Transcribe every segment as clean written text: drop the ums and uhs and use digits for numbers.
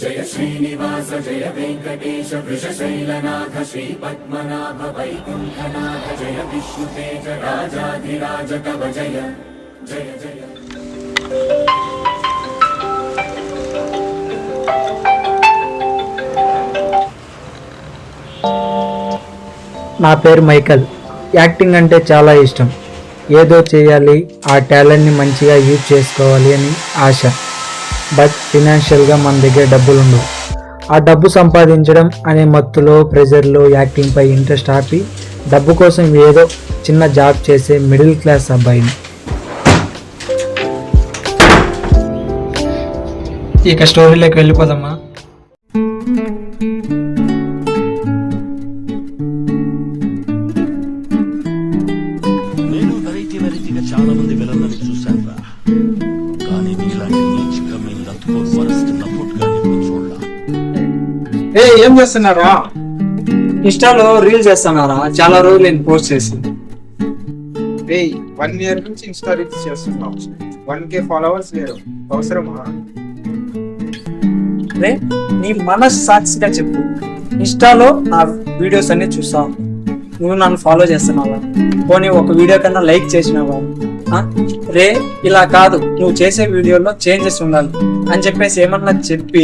జయ శ్రీనివాస జయ వెంకటేశ వృషశైలనాథ శ్రీ పద్మనాభ వైకుంఠనాథ జయ విష్ణుతేజ రాజాధిరాజ కవ జయ జయ జయ. నా పేరు Michael. Acting అంటే చాలా ఇష్టం. ఏదో చేయాలి, ఆ టాలెంట్ని మంచిగా యూజ్ చేసుకోవాలి అని ఆశ. బట్ ఫినాన్షియల్గా మన దగ్గర డబ్బులు ఉండవు. ఆ డబ్బు సంపాదించడం అనే మత్తులో, ప్రెజర్లో యాక్టింగ్పై ఇంట్రెస్ట్ ఆపి డబ్బు కోసం ఏదో చిన్న జాబ్ చేసే మిడిల్ క్లాస్ అబ్బాయిని. ఇక స్టోరీలోకి వెళ్ళిపోదామా? నేను వెరైటీగా చాలా మంది విలన్లని చూశాను రా, కానీ నీలాంటి నీచ్ కమింగ్ లత్కోర్ ఫరెస్ట్ నఫుట్ గాని చూడలా. ఏం చేస్తున్నారా? ఇన్స్టాలో రీల్ చేస్తున్నారా? చాలా రోజులు నేను పోస్ట్ చేసి. 1 year నుంచి ఇన్స్టా రీల్స్ చేస్తున్నాం. 1K ఫాలోవర్స్ లేరు, అవసరమా? రే, నీ మనసు సాక్షిగా చెప్పు, ఇన్స్టాలో నా వీడియోస్ అన్ని చూస్తావు, నువ్వు నన్ను ఫాలో చేస్తున్నావా? పోనీ ఒక వీడియో కన్నా లైక్ చేసినావా? రే, ఇలా కాదు, నువ్వు చేసే వీడియోలో చేంజెస్ ఉండాలి అని చెప్పేసి ఏమన్నా చెప్పి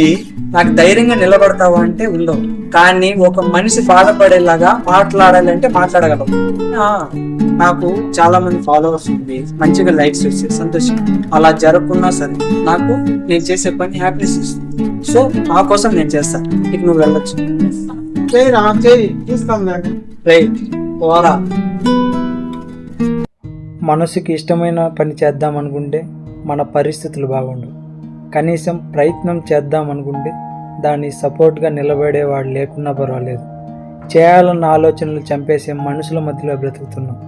నాకు ధైర్యంగా నిలబడతావా అంటే ఉండవు. కానీ ఒక మనిషి బాధపడేలాగా మాట్లాడాలంటే మాట్లాడగలవు. నాకు చాలా మంది ఫాలోవర్స్ ఉంది, మంచిగా లైక్స్ వచ్చి సంతోషం. అలా జరగకున్నా సరే నాకు నేను చేసే పని హ్యాపీనెస్ ఇస్తుంది. సో నా కోసం నేను చేస్తాను. ఇక నువ్వు వెళ్ళొచ్చు. రైట్, పోరా. మనసుకి ఇష్టమైన పని చేద్దాం అనుకుంటే మన పరిస్థితులు బాగుండవు. కనీసం ప్రయత్నం చేద్దాం అనుకుంటే దాన్ని సపోర్ట్గా నిలబడేవాడు లేకున్నా పర్వాలేదు. చేయాలన్న ఆలోచనలు చంపేసే మనుషుల మధ్యలో బ్రతుకుతున్నాం.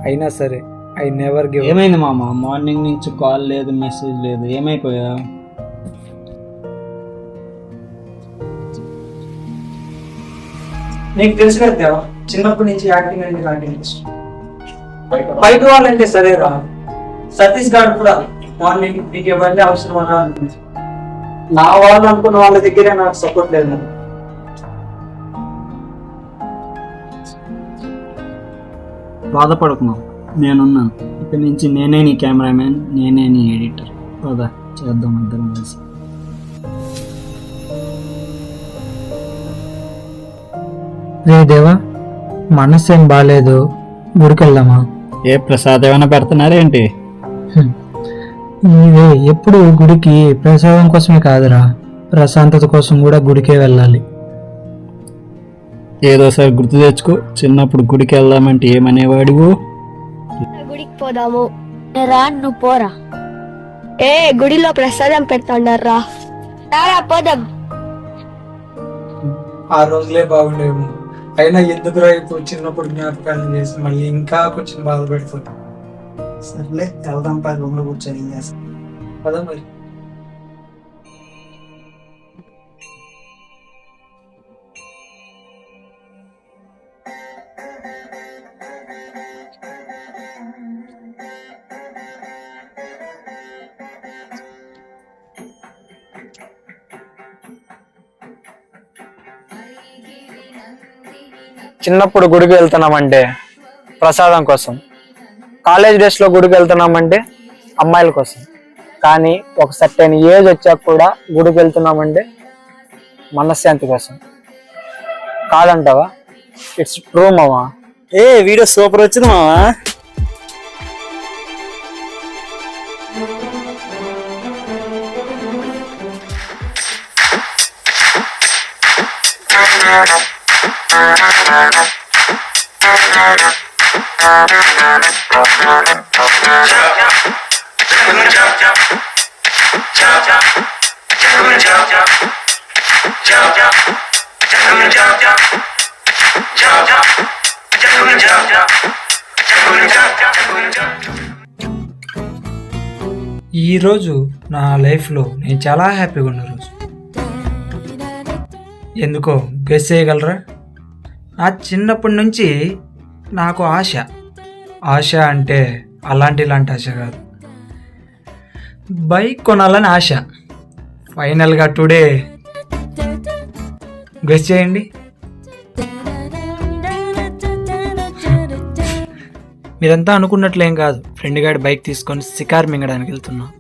అయినా సరే ఐ నెవర్ గివ్. ఏమైంది మామ? మార్నింగ్ నుంచి కాల్ లేదు, మెసేజ్ లేదు, ఏమైపోయా? నీకు తెలుసు కదా, చిన్నప్పటి నుంచి యాక్టింగ్ అంటే నాకు ఇంట్రెస్ట్. బయట వాళ్ళంటే సరేరా, సతీష్ గారు కూడా మార్నింగ్ నీకు ఇవన్నీ అవసరమా అనిపించి నా వాళ్ళు అనుకున్న వాళ్ళ దగ్గరే నాకు సపోర్ట్ లేదు. బాధపడుకున్నావు, నేనున్నాను. ఇక్కడి నుంచి నేనే నీ కెమెరామెన్, నేనే నీ ఎడిటర్. పదా చేద్దాం ఇద్దరం కలిసి. రే దేవా, మనసు ఏం బాగాలేదు, గుడికెళ్దామా? ఏ ప్రసాదం ఏమైనా పెడుతున్నారేంటి? ఇదే ఎప్పుడు గుడికి ప్రసాదం కోసమే కాదురా, ప్రశాంతత కోసం కూడా గుడికే వెళ్ళాలి. ఏదోసారి గుర్తు తెచ్చుకో, చిన్నప్పుడు గుడికి వెళ్దామంటే ఏమనేవాడివు? గుడికి పోదాము రా, నువ్వు పోరా. గుడిలో ప్రసాదం పెడతాడారా, పోదాం. ఆ రోజులే బాగుండేవి. అయినా ఎందుకురా ఇప్పుడు చిన్నప్పుడు జ్ఞాపకాలను చేసి మళ్ళీ ఇంకా కొంచెం బాధపడిపోతాం. సర్లే, వెళ్దాం పై రూమ్లో కూర్చొని ఏం చేస్తాం పదా మరి. చిన్నప్పుడు గుడికి వెళ్తున్నామంటే ప్రసాదం కోసం, కాలేజ్ డేస్లో గుడికి వెళ్తున్నామంటే అమ్మాయిల కోసం, కానీ ఒక సర్టెన్ ఏజ్ వచ్చాక కూడా గుడికి వెళ్తున్నామంటే మనశ్శాంతి కోసం. కాదంటావా? ఇట్స్ ట్రూ మావా. వీడియో సూపర్ వచ్చింది మావా. ఈరోజు నా లైఫ్లో నేను చాలా హ్యాపీగా ఉన్న రోజు. ఎందుకో గెస్ చేయగలరా? నా చిన్నప్పటి నుంచి నాకు ఆశ అంటే ఇలాంటి ఆశ కాదు, బైక్ కొనాలని ఆశ. ఫైనల్గా టుడే గెస్ చేయండి. మీరంతా అనుకున్నట్లేం కాదు, ఫ్రెండ్ గాడి బైక్ తీసుకొని షికార్ మింగడానికి వెళ్తున్నాం.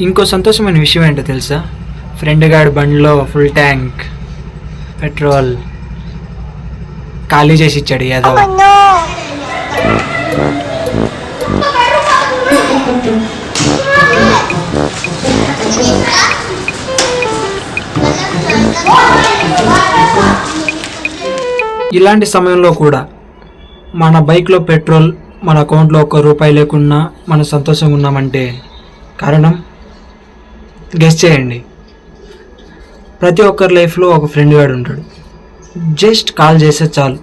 ఇంకో సంతోషమైన విషయం ఏంటో తెలుసా? ఫ్రెండ్ గాడి బండిలో ఫుల్ ట్యాంక్ పెట్రోల్ ఖాళీ చేసి ఇచ్చాడు ఏదో. ఇలాంటి సమయంలో కూడా మన బైక్లో పెట్రోల్ మన అకౌంట్లో ₹1 లేకున్నా మనం సంతోషంగా ఉన్నామంటే కారణం గెస్ చేయండి. ప్రతి ఒక్కరి లైఫ్లో ఒక ఫ్రెండ్ గాడు ఉంటాడు. జస్ట్ కాల్ చేస్తే చాలు.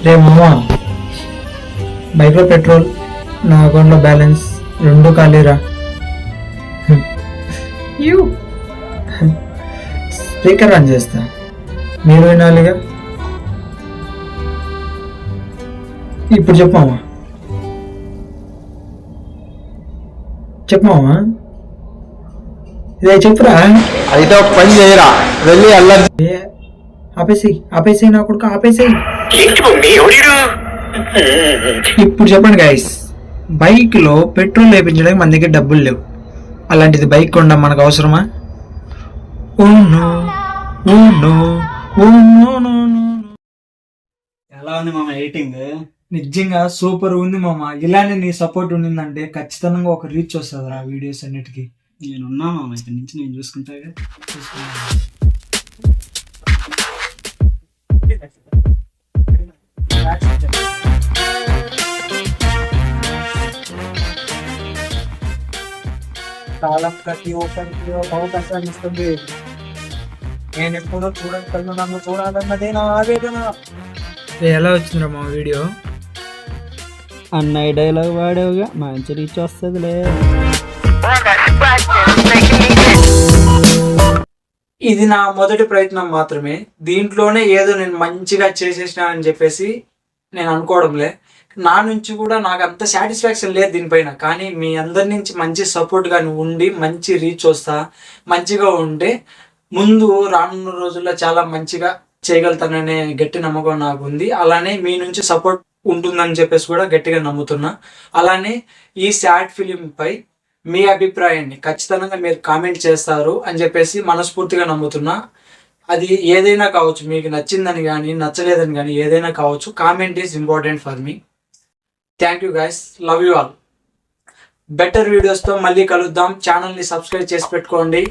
రే మామా బైక్లో పెట్రోల్, నా అకౌంట్లో బ్యాలెన్స్ 2 ఖాళీరా. స్పీకర్ ఆన్ చేస్తా, మీరు వినాలిగా. ఇప్పుడు చెప్పమామా ఇదే చెప్పురా. అయితే ఒక పని చేయరా, వెళ్ళి అల్లరి ఆపేసి నా కొడుకు ఆపేసి. ఇప్పుడు చెప్పండి గైస్, బైక్ లో పెట్రోల్ వేయించడానికి మన దగ్గర డబ్బులు లేవు. అలాంటిది బైక్ కొనడం మనకు అవసరమా? ఎలా ఉంది మామ ఎడిటింగ్? నిజంగా సూపర్ ఉంది మామ. ఇలానే నీ సపోర్ట్ ఉండిందంటే ఖచ్చితంగా ఒక రీచ్ వస్తుంది ఆ వీడియోస్ అన్నిటికీ. నేనున్నా మామ, ఇక్కడ నుంచి నేను చూసుకుంటా. కాలం ప్రతి ఒక్కరికి ఒక అవకాశాన్ని ఇస్తుంది. నేను ఎప్పుడో చూడగలను, నన్ను చూడాలన్నదే నా ఆవేదన. ఎలా వచ్చిందిరా మా వీడియో? అన్నయ్య డైలాగ్ వాడేవుగా, మంచి రీచ్ వస్తుందిలే. ఇది నా మొదటి ప్రయత్నం మాత్రమే. దీంట్లోనే ఏదో నేను మంచిగా చేసేసిన అని చెప్పేసి నేను అనుకోవడంలే. నా నుంచి కూడా నాకు అంత సాటిస్ఫాక్షన్ లేదు దీనిపైన. కానీ మీ అందరి నుంచి మంచి సపోర్ట్ గాని ఉండి మంచి రీచ్ వస్తా, మంచిగా ఉంటే ముందు రానున్న రోజుల్లో చాలా మంచిగా చేయగలుగుతాననే గట్టి నమ్మకం నాకు ఉంది. అలానే మీ నుంచి సపోర్ట్ ఉంటుందని చెప్పేసి కూడా గట్టిగా నమ్ముతున్నా. అలానే ఈ సాడ్ ఫిలిం పై మీ అభిప్రాయాన్ని ఖచ్చితంగా మీరు కామెంట్ చేస్తారు అని చెప్పేసి మనస్ఫూర్తిగా నమ్ముతున్నా. అది ఏదైనా కావచ్చు, మీకు నచ్చిందని కానీ నచ్చలేదని కానీ ఏదైనా కావచ్చు. Comment is important for me. Thank you guys, love you all. Better వీడియోస్తో మళ్ళీ కలుద్దాం. ఛానల్ని సబ్స్క్రైబ్ చేసి పెట్టుకోండి.